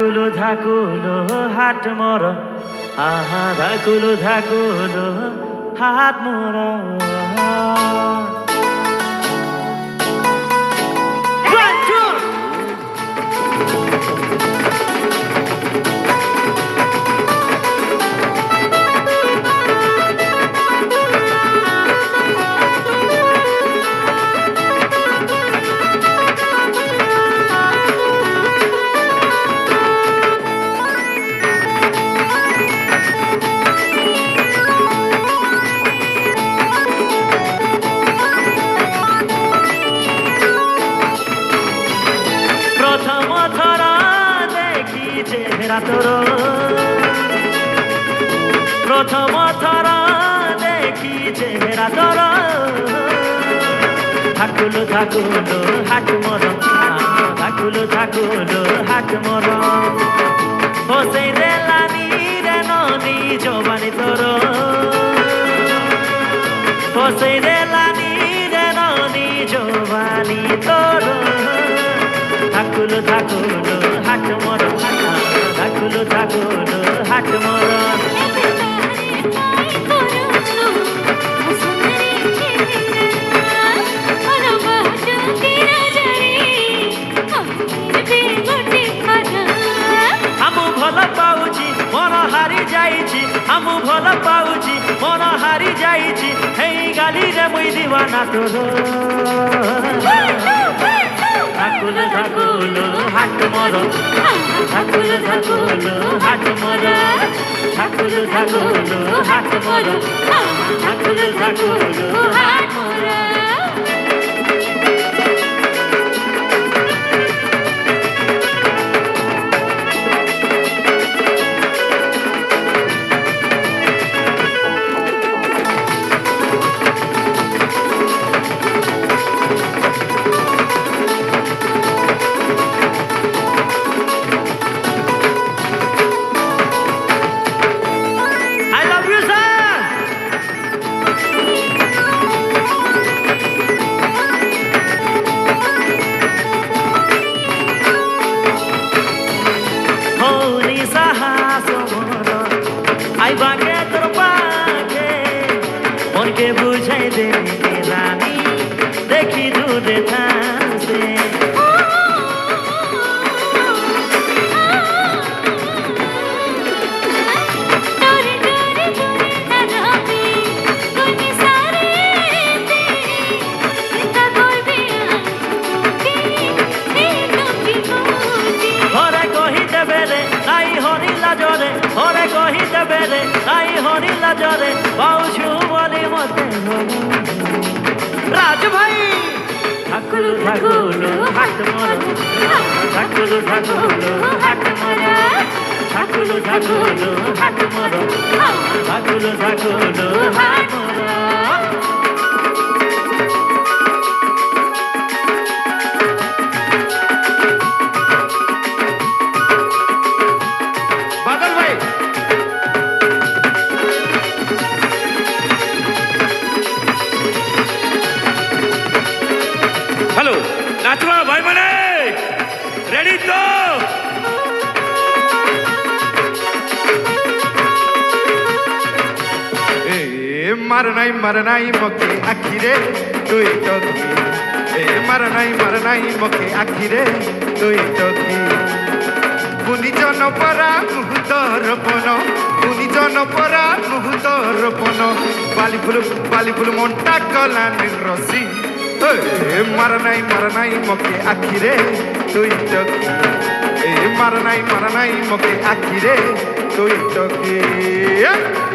ধাকুলো হাট মর আহা ধাকুলো হাট মর প্রথম থর দেখি চেহারা তোর প্রথম থর দেখি চেহারা তোর ধাকুলো হাট মর ধাকুলো হাট মর বসে দেলানি রে ননি জবানি তোর বসে দেলানি রে ননি জবানি তোর ধাকুলো হাট মর ধাকুলো হাট মর আমু ভাল পাউছি মন হারি যাইছি আমু ভাল পাউছি মন হারি যাইছি হেই গালি রে মুই দিবানা তোর ধাকুলো হাট মর ধাকুলো হাট মর ধাকুলো হাট মর ধাকুলো হাট মর আইবাকে তোর পাখে মনকে বুঝাই দে রানী দেখি দূরে থাকছে হরে কহিতে বেড়ে নাই হরিলা জরে হরে কহিতে বেড়ে নাই হরিলা জরে পাউছু বলি মতে রাজ ভাই ধাকুলো হাট মর ধাকুলো হাট মর ধাকুলো হাট মর ধাকুলো হাট মর हेलो नाचवा भाई मने रेडी तो मार नाई मके आखिरे तुई टकी मार नाई मके आखिरे तुई टकी गुनिजन परा मुहूर्तरपन गुनिजन परा मुहूर्तरपन बाली फुल मन्टा कलानी रसी मार नाई मके आखिरे तुई टकी मार नाई मके आखिरे तुई टकी